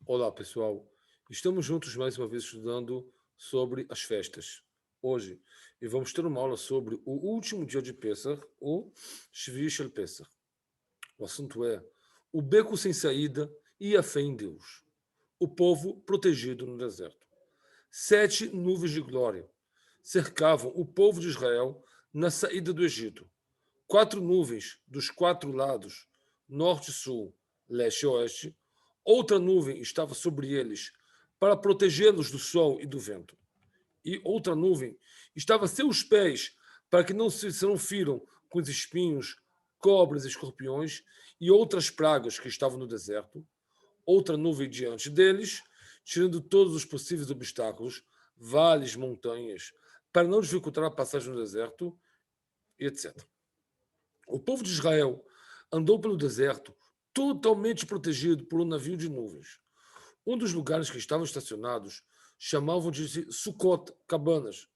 Olá, pessoal. Estamos juntos mais uma vez estudando sobre as festas. Hoje, e vamos ter uma aula sobre o último dia de Pesach, o Shvi Shel Pesach. O assunto é o beco sem saída e a fé em Deus. O povo protegido no deserto. 7 nuvens de glória cercavam o povo de Israel na saída do Egito. 4 nuvens dos 4 lados, norte, sul, leste e oeste. Outra nuvem estava sobre eles para protegê-los do sol e do vento. E outra nuvem estava a seus pés para que não se não firam com os espinhos, cobras e escorpiões e outras pragas que estavam no deserto. Outra nuvem diante deles, tirando todos os possíveis obstáculos, vales, montanhas, para não dificultar a passagem no deserto, e etc. O povo de Israel andou pelo deserto totalmente protegido por um navio de nuvens. Um dos lugares que estavam estacionados chamavam de Sucot, cabanas,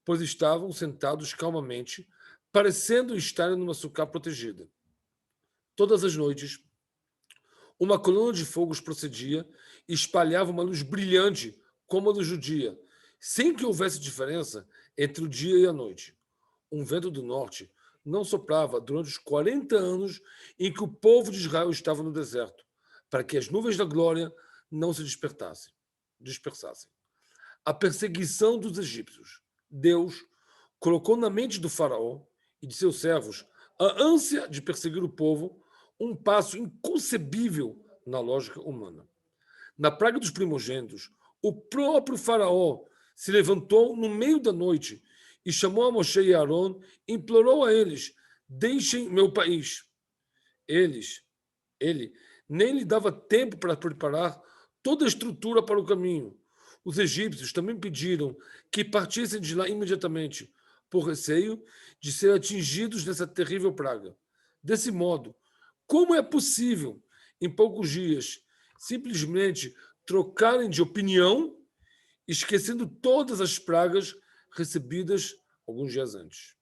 pois estavam sentados calmamente, parecendo estarem numa sucá protegida. Todas as noites, uma coluna de fogo os procedia e espalhava uma luz brilhante, como a luz do dia, sem que houvesse diferença entre o dia e a noite. Um vento do norte não soprava durante os 40 anos em que o povo de Israel estava no deserto, para que as nuvens da glória não se dispersassem. A perseguição dos egípcios. Deus colocou na mente do faraó e de seus servos a ânsia de perseguir o povo, um passo inconcebível na lógica humana. Na praga dos primogênitos, o próprio faraó se levantou no meio da noite e chamou a Moshe e Aaron e implorou a eles: deixem meu país. Eles, ele nem lhe dava tempo para preparar toda a estrutura para o caminho. Os egípcios também pediram que partissem de lá imediatamente, por receio de ser atingidos dessa terrível praga. Desse modo, como é possível, em poucos dias, simplesmente trocarem de opinião, esquecendo todas as pragas recebidas alguns dias antes?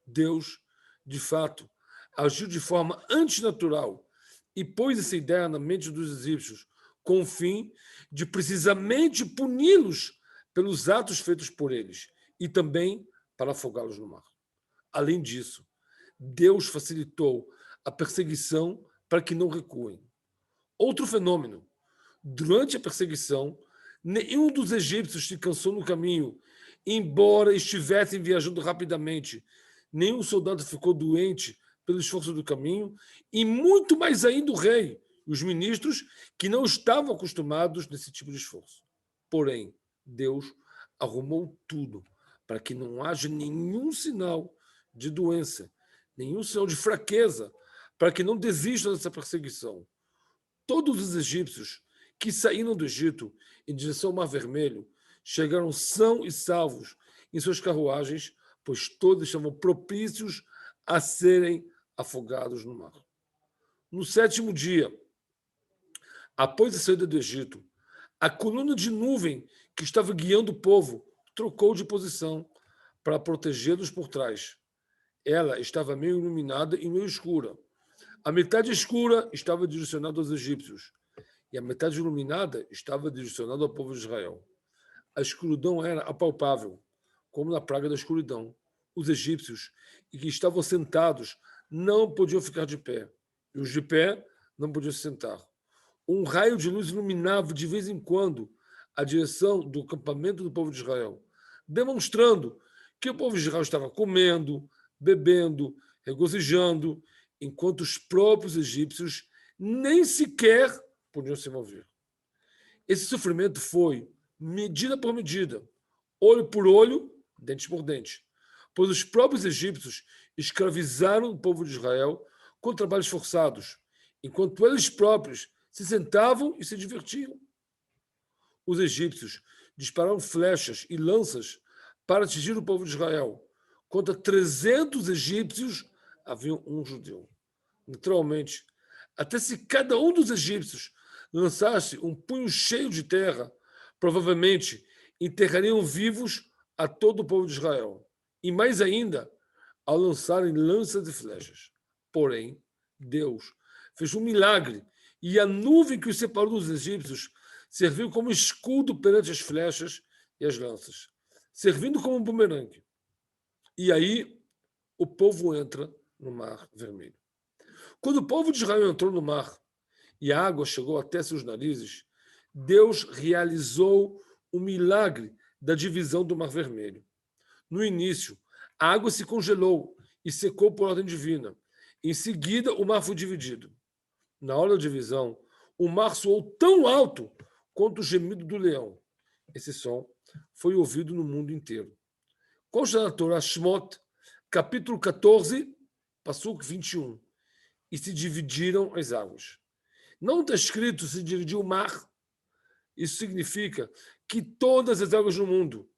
Deus, de fato, agiu de forma antinatural e pôs essa ideia na mente dos egípcios, com o fim de precisamente puni-los pelos atos feitos por eles e também para afogá-los no mar. Além disso, Deus facilitou a perseguição para que não recuem. Outro fenômeno: durante a perseguição, nenhum dos egípcios se cansou no caminho, embora estivessem viajando rapidamente. Nenhum soldado ficou doente pelo esforço do caminho, e muito mais ainda o rei e os ministros, que não estavam acostumados nesse tipo de esforço. Porém, Deus arrumou tudo para que não haja nenhum sinal de doença, nenhum sinal de fraqueza, para que não desistam dessa perseguição. Todos os egípcios que saíram do Egito em direção ao Mar Vermelho chegaram são e salvos em suas carruagens, pois todos estavam propícios a serem afogados no mar. No sétimo dia, após a saída do Egito, a coluna de nuvem que estava guiando o povo trocou de posição para protegê-los por trás. Ela estava meio iluminada e meio escura. A metade escura estava direcionada aos egípcios e a metade iluminada estava direcionada ao povo de Israel. A escuridão era apalpável, como na praga da escuridão. Os egípcios, que estavam sentados, não podiam ficar de pé, e os de pé não podiam se sentar. Um raio de luz iluminava de vez em quando a direção do acampamento do povo de Israel, demonstrando que o povo de Israel estava comendo, bebendo, regozijando, enquanto os próprios egípcios nem sequer podiam se mover. Esse sofrimento foi medida por medida, olho por olho, dente por dente, pois os próprios egípcios escravizaram o povo de Israel com trabalhos forçados, enquanto eles próprios se sentavam e se divertiam. Os egípcios dispararam flechas e lanças para atingir o povo de Israel. Contra 300 egípcios havia um judeu. Naturalmente, até se cada um dos egípcios lançasse um punho cheio de terra, provavelmente enterrariam vivos a todo o povo de Israel. E mais ainda, ao lançarem lanças e flechas. Porém, Deus fez um milagre e a nuvem que os separou dos egípcios serviu como escudo perante as flechas e as lanças, servindo como um bumerangue. E aí o povo entra no Mar Vermelho. Quando o povo de Israel entrou no mar e a água chegou até seus narizes, Deus realizou o milagre da divisão do Mar Vermelho. No início, a água se congelou e secou por ordem divina. Em seguida, o mar foi dividido. Na hora da divisão, o mar soou tão alto quanto o gemido do leão. Esse som foi ouvido no mundo inteiro. Consta na Torá Shmot, capítulo 14, Passuco 21. E se dividiram as águas. Não está escrito se dividiu o mar. Isso significa que todas as águas no mundo,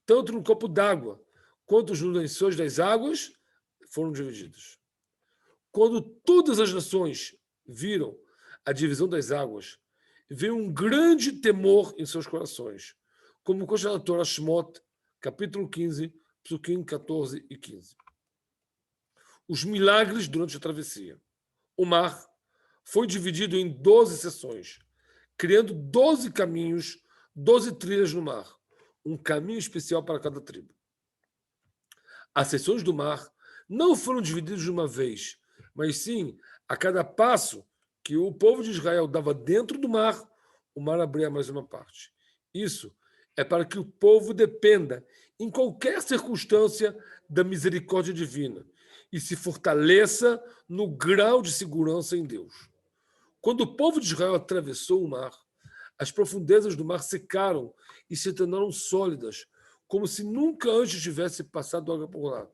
tanto no copo d'água quanto nos lençóis das águas, foram divididos. Quando todas as nações viram a divisão das águas, veio um grande temor em seus corações, como consta na Torá Shmot, capítulo 15, Psukim 14 e 15. Os milagres durante a travessia. O mar foi dividido em 12 seções, criando 12 caminhos, 12 trilhas no mar, um caminho especial para cada tribo. As seções do mar não foram divididas de uma vez, mas sim, a cada passo que o povo de Israel dava dentro do mar, o mar abria mais uma parte. Isso é para que o povo dependa, em qualquer circunstância, da misericórdia divina e se fortaleça no grau de segurança em Deus. Quando o povo de Israel atravessou o mar, as profundezas do mar secaram e se tornaram sólidas, como se nunca antes tivesse passado água por lá.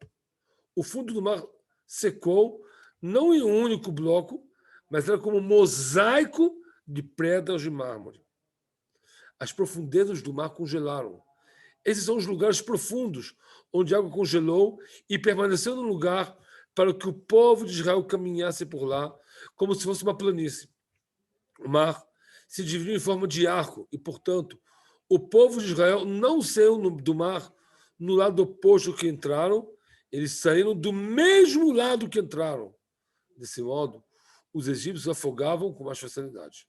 O fundo do mar secou, não em um único bloco, mas era como um mosaico de pedras de mármore. As profundezas do mar congelaram. Esses são os lugares profundos, onde a água congelou e permaneceu no lugar para que o povo de Israel caminhasse por lá, como se fosse uma planície. O mar se dividiu em forma de arco e, portanto, o povo de Israel não saiu do mar no lado oposto que entraram, eles saíram do mesmo lado que entraram. Desse modo, os egípcios afogavam com mais facilidade.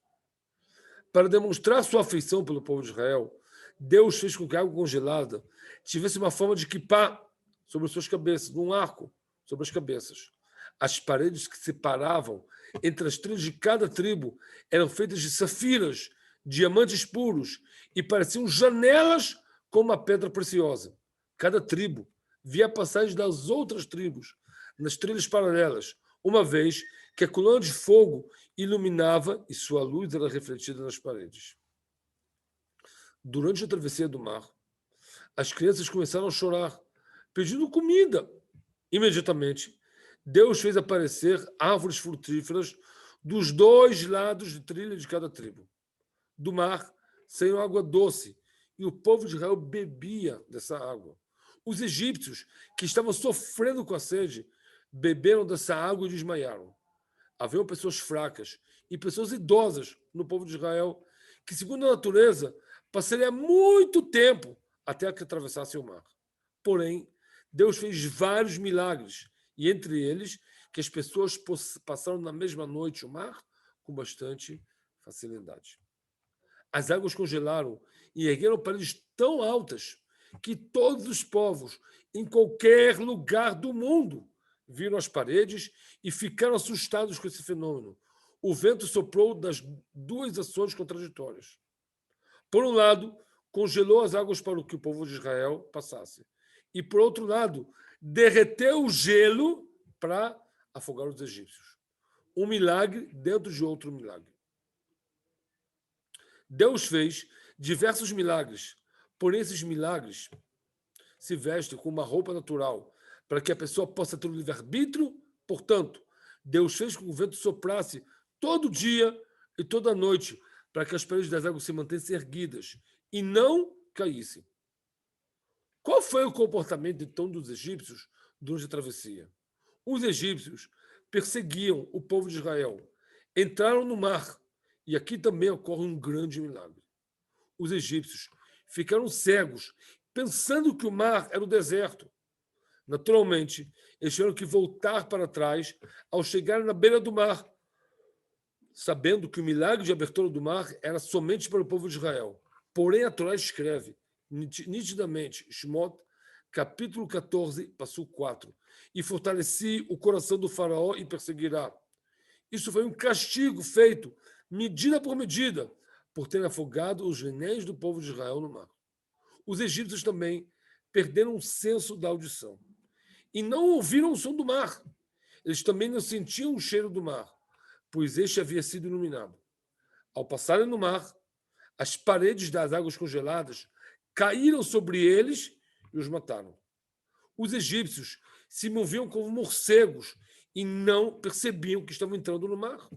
Para demonstrar sua afeição pelo povo de Israel, Deus fez com que a água congelada tivesse uma forma de quipá sobre suas cabeças, num arco sobre as cabeças. As paredes que separavam entre as trilhas de cada tribo eram feitas de safiras, diamantes puros, e pareciam janelas com uma pedra preciosa. Cada tribo via a passagem das outras tribos nas trilhas paralelas, uma vez que a coluna de fogo iluminava e sua luz era refletida nas paredes. Durante a travessia do mar, as crianças começaram a chorar, pedindo comida. Imediatamente, Deus fez aparecer árvores frutíferas dos dois lados de trilha de cada tribo. Do mar saiu água doce e o povo de Israel bebia dessa água. Os egípcios, que estavam sofrendo com a sede, beberam dessa água e desmaiaram. Havia pessoas fracas e pessoas idosas no povo de Israel, que, segundo a natureza, passaria muito tempo até que atravessassem o mar. Porém, Deus fez vários milagres, e entre eles, que as pessoas passaram na mesma noite o mar com bastante facilidade. As águas congelaram e ergueram paredes tão altas que todos os povos, em qualquer lugar do mundo, viram as paredes e ficaram assustados com esse fenômeno. O vento soprou das duas ações contraditórias. Por um lado, congelou as águas para que o povo de Israel passasse. E, por outro lado, derreteu o gelo para afogar os egípcios. Um milagre dentro de outro milagre. Deus fez diversos milagres, porém esses milagres se vestem com uma roupa natural, para que a pessoa possa ter o livre-arbítrio. Portanto, Deus fez com que o vento soprasse todo dia e toda noite, para que as paredes das águas se mantessem erguidas e não caíssem. Qual foi o comportamento, então, dos egípcios durante a travessia? Os egípcios perseguiam o povo de Israel, entraram no mar, e aqui também ocorre um grande milagre. Os egípcios ficaram cegos, pensando que o mar era o deserto. Naturalmente, eles tiveram que voltar para trás ao chegar na beira do mar. sabendo que o milagre de abertura do mar era somente para o povo de Israel. Porém, a Torá escreve nitidamente, Shemot, capítulo 14, passo 4, e fortaleci o coração do faraó e perseguirá. Isso foi um castigo feito, medida por medida, por ter afogado os renéis do povo de Israel no mar. Os egípcios também perderam o senso da audição e não ouviram o som do mar. Eles também não sentiam o cheiro do mar, pois este havia sido iluminado. Ao passarem no mar, as paredes das águas congeladas caíram sobre eles e os mataram. Os egípcios se moviam como morcegos e não percebiam que estavam entrando no mar.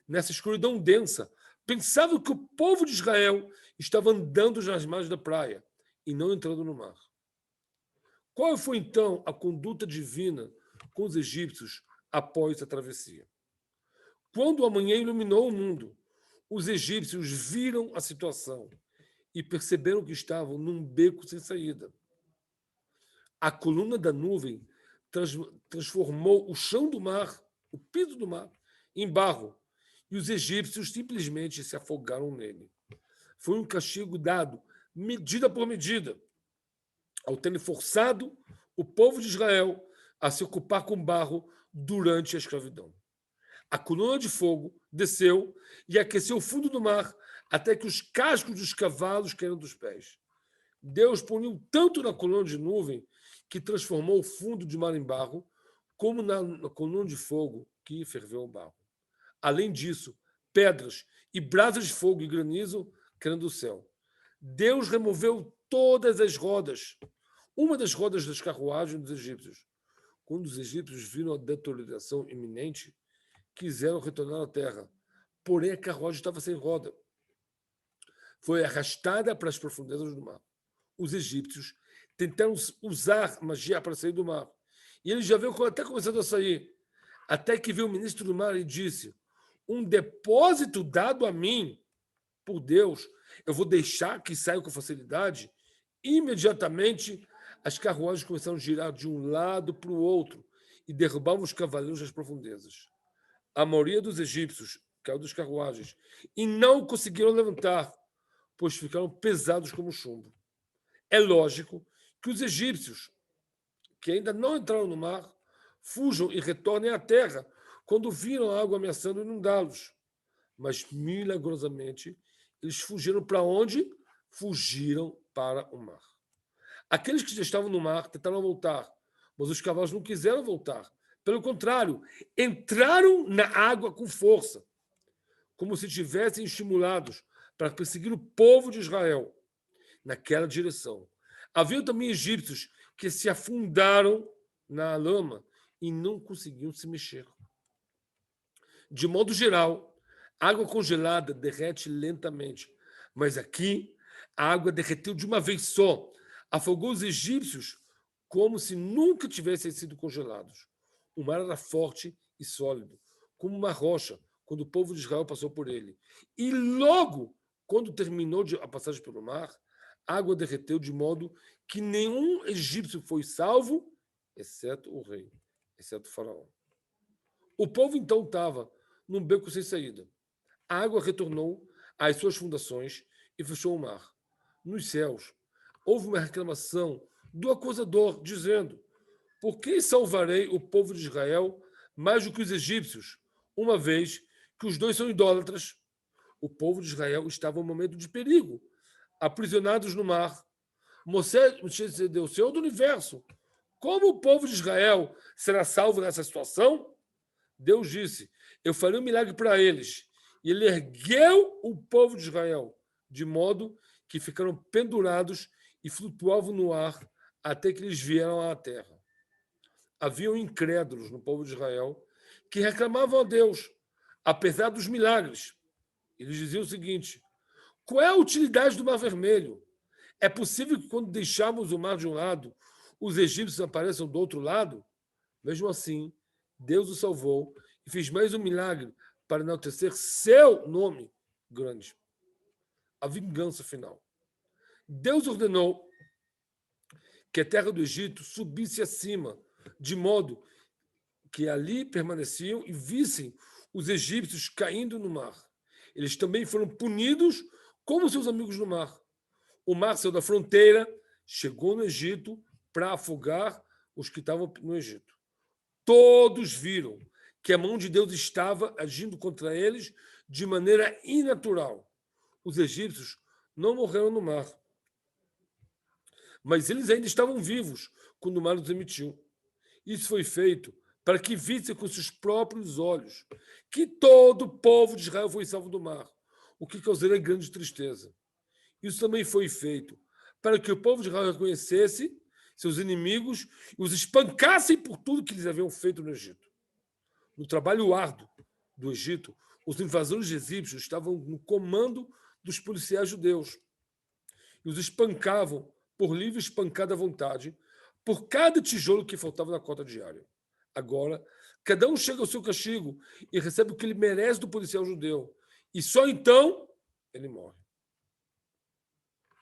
Nessa escuridão densa, pensavam que o povo de Israel estava andando nas margens da praia e não entrando no mar. Qual foi então a conduta divina com os egípcios após a travessia? Quando a manhã iluminou o mundo, os egípcios viram a situação e perceberam que estavam num beco sem saída. A coluna da nuvem transformou o chão do mar, o piso do mar, em barro, e os egípcios simplesmente se afogaram nele. Foi um castigo dado, medida por medida, ao terem forçado o povo de Israel a se ocupar com barro durante a escravidão. A coluna de fogo desceu e aqueceu o fundo do mar até que os cascos dos cavalos caíram dos pés. Deus puniu tanto na coluna de nuvem que transformou o fundo de mar em barro, como na coluna de fogo que ferveu o barro. Além disso, pedras e brasas de fogo e granizo caíram do céu. Deus removeu todas as rodas, uma das rodas das carruagens dos egípcios. Quando os egípcios viram a deterioração iminente, quiseram retornar à terra, porém a carruagem estava sem roda. Foi arrastada para as profundezas do mar. Os egípcios tentaram usar magia para sair do mar. E eles já viram até começando a sair. Até que veio o ministro do mar e disse: um depósito dado a mim por Deus, eu vou deixar que saia com facilidade. Imediatamente, as carruagens começaram a girar de um lado para o outro e derrubavam os cavaleiros das profundezas. A maioria dos egípcios caiu das carruagens e não conseguiram levantar, pois ficaram pesados como chumbo. É lógico que os egípcios, que ainda não entraram no mar, fujam e retornem à terra quando viram a água ameaçando inundá-los. Mas, milagrosamente, eles fugiram para onde? Fugiram para o mar. Aqueles que já estavam no mar tentaram voltar, mas os cavalos não quiseram voltar. Pelo contrário, entraram na água com força, como se tivessem estimulados para perseguir o povo de Israel naquela direção. Havia também egípcios que se afundaram na lama e não conseguiam se mexer. De modo geral, água congelada derrete lentamente, mas aqui a água derreteu de uma vez só, afogou os egípcios como se nunca tivessem sido congelados. O mar era forte e sólido, como uma rocha, quando o povo de Israel passou por ele. E logo, quando terminou a passagem pelo mar, a água derreteu de modo que nenhum egípcio foi salvo, exceto o rei, exceto o faraó. O povo então estava num beco sem saída. A água retornou às suas fundações e fechou o mar. Nos céus, houve uma reclamação do acusador, dizendo: por que salvarei o povo de Israel mais do que os egípcios, uma vez que os dois são idólatras? O povo de Israel estava em um momento de perigo, aprisionados no mar. Moisés, o Senhor do universo, como o povo de Israel será salvo nessa situação? Deus disse: eu farei um milagre para eles. E ele ergueu o povo de Israel, de modo que ficaram pendurados e flutuavam no ar até que eles vieram à terra. Haviam incrédulos no povo de Israel que reclamavam a Deus, apesar dos milagres. Eles diziam o seguinte: qual é a utilidade do Mar Vermelho? É possível que, quando deixarmos o mar de um lado, os egípcios apareçam do outro lado? Mesmo assim, Deus o salvou e fez mais um milagre para enaltecer seu nome grande. A vingança final. Deus ordenou que a terra do Egito subisse acima, de modo que ali permaneciam e vissem os egípcios caindo no mar. Eles também foram punidos como seus amigos no mar. O mar saiu da fronteira, chegou no Egito para afogar os que estavam no Egito. Todos viram que a mão de Deus estava agindo contra eles de maneira inatural. Os egípcios não morreram no mar, mas eles ainda estavam vivos quando o mar os emitiu. Isso foi feito para que vissem com seus próprios olhos que todo o povo de Israel foi salvo do mar, o que causaria grande tristeza. Isso também foi feito para que o povo de Israel reconhecesse seus inimigos e os espancassem por tudo que eles haviam feito no Egito. No trabalho árduo do Egito, os invasores egípcios estavam no comando dos policiais judeus e os espancavam por livre espancada à vontade por cada tijolo que faltava na cota diária. Agora, cada um chega ao seu castigo e recebe o que ele merece do policial judeu. E só então ele morre.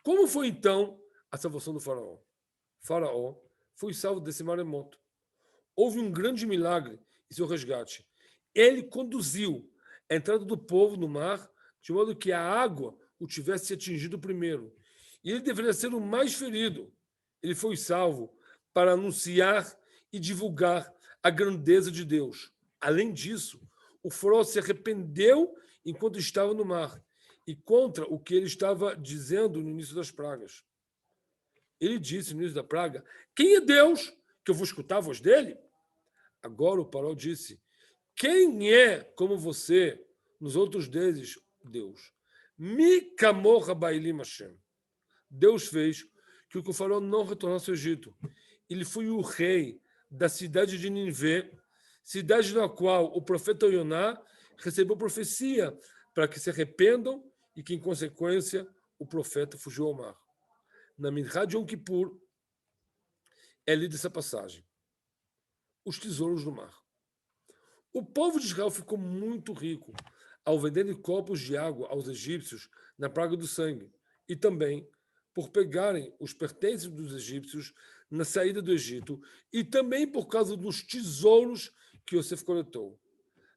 Como foi então a salvação do faraó? Faraó foi salvo desse maremoto. Houve um grande milagre em seu resgate. Ele conduziu a entrada do povo no mar de modo que a água o tivesse atingido primeiro. E ele deveria ser o mais ferido. Ele foi salvo para anunciar e divulgar a grandeza de Deus. Além disso, o faraó se arrependeu enquanto estava no mar e contra o que ele estava dizendo no início das pragas. Ele disse no início da praga: quem é Deus que eu vou escutar a voz dele? Agora o faraó disse: quem é como você nos outros deuses, Deus? Mi kamor bailim Hashem. Deus fez que o faraó não retornasse ao Egito. Ele foi o rei da cidade de Nínive, cidade na qual o profeta Yoná recebeu profecia para que se arrependam e que, em consequência, o profeta fugiu ao mar. Na Minhá de Yom Kippur é lida essa passagem. Os tesouros do mar. O povo de Israel ficou muito rico ao vender copos de água aos egípcios na praga do sangue e também por pegarem os pertences dos egípcios na saída do Egito e também por causa dos tesouros que Yosef coletou.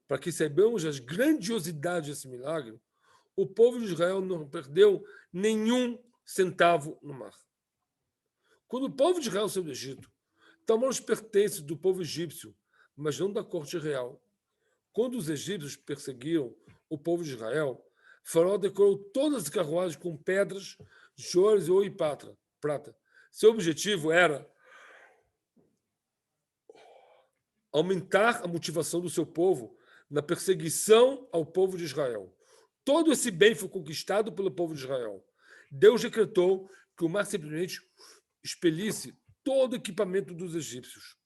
Para que saibamos as grandiosidades desse milagre, o povo de Israel não perdeu nenhum centavo no mar. Quando o povo de Israel saiu do Egito, tomou os pertences do povo egípcio, mas não da corte real. Quando os egípcios perseguiram o povo de Israel, Faraó decorou todas as carruagens com pedras, joias, ouro e prata. Seu objetivo era aumentar a motivação do seu povo na perseguição ao povo de Israel. Todo esse bem foi conquistado pelo povo de Israel. Deus decretou que o mar simplesmente expelisse todo o equipamento dos egípcios,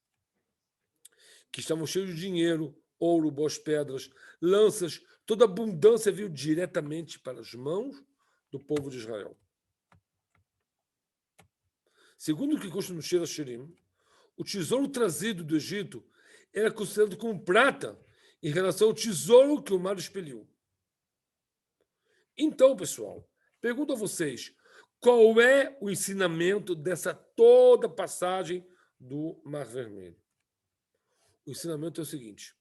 que estavam cheios de dinheiro, ouro, boas pedras, lanças, toda a abundância veio diretamente para as mãos do povo de Israel. Segundo o que consta no Shir Hashirim, o tesouro trazido do Egito era considerado como prata em relação ao tesouro que o mar expeliu. Então, pessoal, pergunto a vocês, qual é o ensinamento dessa toda passagem do Mar Vermelho? O ensinamento é o seguinte: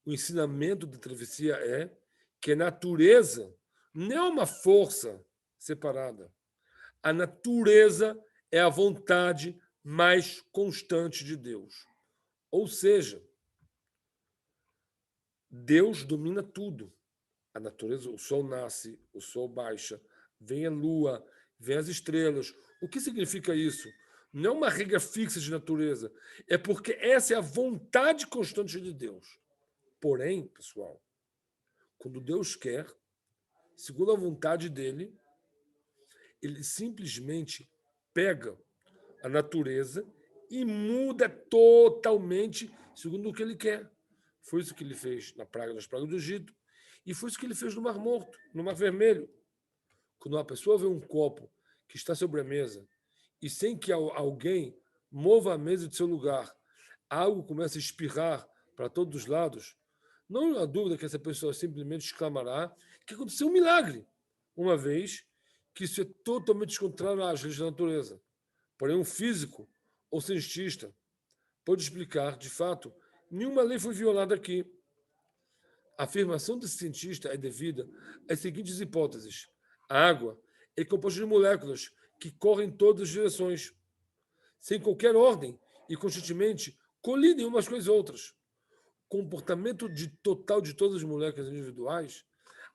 o ensinamento da travessia é que a natureza não é uma força separada. A natureza é a vontade mais constante de Deus. Ou seja, Deus domina tudo. A natureza, o sol nasce, o sol baixa, vem a lua, vem as estrelas. O que significa isso? Não é uma regra fixa de natureza, é porque essa é a vontade constante de Deus. Porém, pessoal, quando Deus quer, segundo a vontade dele, ele simplesmente pega a natureza e muda totalmente segundo o que ele quer. Foi isso que ele fez nas pragas do Egito e foi isso que ele fez no Mar Morto, no Mar Vermelho. Quando uma pessoa vê um copo que está sobre a mesa e sem que alguém mova a mesa de seu lugar, algo começa a espirrar para todos os lados, não há dúvida que essa pessoa simplesmente exclamará que aconteceu um milagre, uma vez que isso é totalmente contrário às leis da natureza. Porém, um físico ou cientista pode explicar, de fato, nenhuma lei foi violada aqui. A afirmação desse cientista é devida às seguintes hipóteses. A água é composta de moléculas que correm em todas as direções, sem qualquer ordem e constantemente colidem umas com as outras. Comportamento total de todas as moléculas individuais,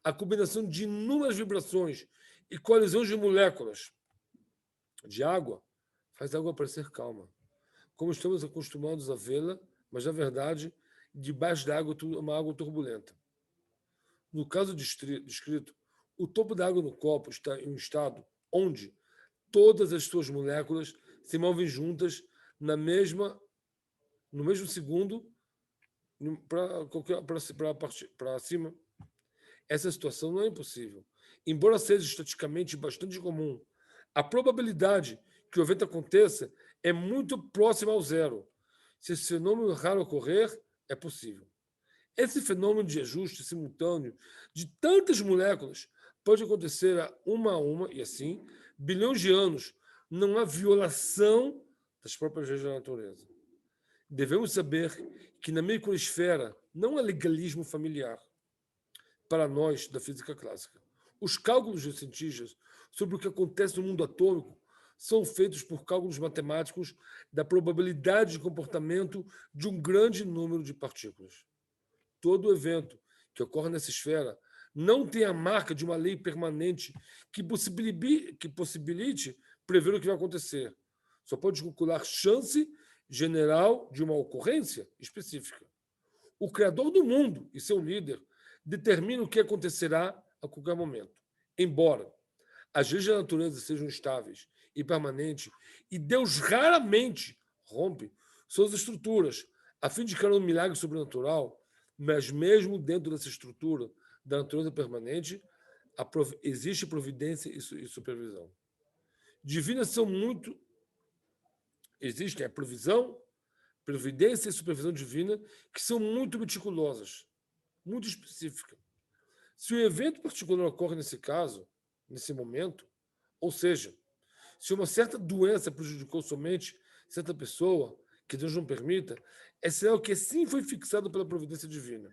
a combinação de inúmeras vibrações e colisões de moléculas de água faz a água parecer calma, como estamos acostumados a vê-la, mas na verdade, debaixo da água é uma água turbulenta. No caso descrito, o topo da água no copo está em um estado onde todas as suas moléculas se movem juntas no mesmo segundo para cima. Essa situação não é impossível. Embora seja estatisticamente bastante comum, a probabilidade que o evento aconteça é muito próxima ao zero. Se esse fenômeno raro ocorrer, é possível. Esse fenômeno de ajuste simultâneo de tantas moléculas pode acontecer a uma, e assim, bilhões de anos. Não há violação das próprias leis da natureza. Devemos saber que na microesfera não há legalismo familiar para nós da física clássica. Os cálculos dos cientistas sobre o que acontece no mundo atômico são feitos por cálculos matemáticos da probabilidade de comportamento de um grande número de partículas. Todo evento que ocorre nessa esfera não tem a marca de uma lei permanente que possibilite prever o que vai acontecer. Só pode calcular chance general de uma ocorrência específica. O Criador do mundo e seu líder determinam o que acontecerá a qualquer momento. Embora as leis da natureza sejam estáveis e permanentes, e Deus raramente rompe suas estruturas a fim de criar um milagre sobrenatural, mas mesmo dentro dessa estrutura da natureza permanente, existe providência e supervisão. Divinas são muito... Existem a providência e supervisão divina, que são muito meticulosas, muito específicas. Se um evento particular ocorre nesse caso, nesse momento, ou seja, se uma certa doença prejudicou somente certa pessoa, que Deus não permita, é sinal que assim foi fixado pela providência divina.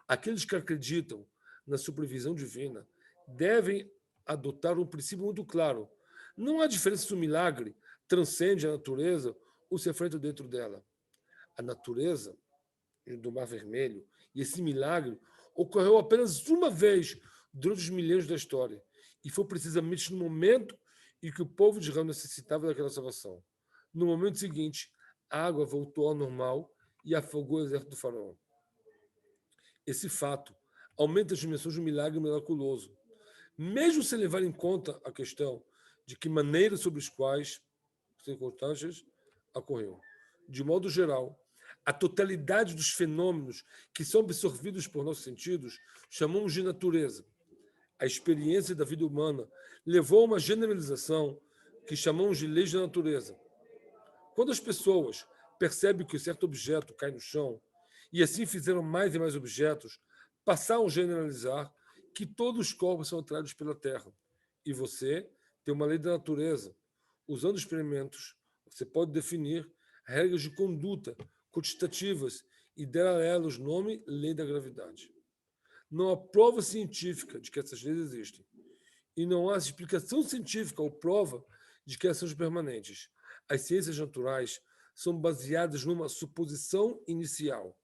Aqueles que acreditam na supervisão divina devem adotar um princípio muito claro. Não há diferença se o milagre transcende a natureza ou se é feito dentro dela. A natureza do Mar Vermelho e esse milagre ocorreu apenas uma vez durante os milênios da história e foi precisamente no momento em que o povo de Israel necessitava daquela salvação. No momento seguinte, a água voltou ao normal e afogou o exército do faraó. Esse fato aumenta as dimensões do milagre miraculoso, mesmo sem levar em conta a questão de que maneiras sobre as quais circunstâncias ocorreu. De modo geral, a totalidade dos fenômenos que são absorvidos por nossos sentidos chamamos de natureza. A experiência da vida humana levou a uma generalização que chamamos de leis da natureza. Quando as pessoas percebem que certo objeto cai no chão e assim fizeram mais e mais objetos, passaram a generalizar que todos os corpos são atraídos pela Terra. E você tem uma lei da natureza. Usando experimentos, você pode definir regras de conduta quantitativas e dar a elas o nome lei da gravidade. Não há prova científica de que essas leis existem. E não há explicação científica ou prova de que elas são permanentes. As ciências naturais são baseadas numa suposição inicial,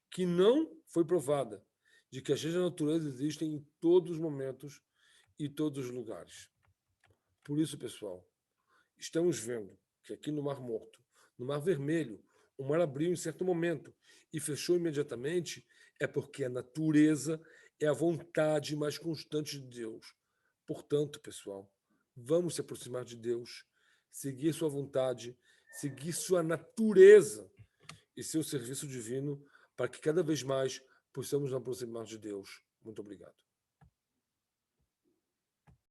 que não foi provada, de que as leis da natureza existem em todos os momentos e todos os lugares. Por isso, pessoal, estamos vendo que aqui no Mar Morto, no Mar Vermelho, o mar abriu em certo momento e fechou imediatamente, é porque a natureza é a vontade mais constante de Deus. Portanto, pessoal, vamos se aproximar de Deus, seguir sua vontade, seguir sua natureza e seu serviço divino, para que cada vez mais possamos nos aproximar de Deus. Muito obrigado.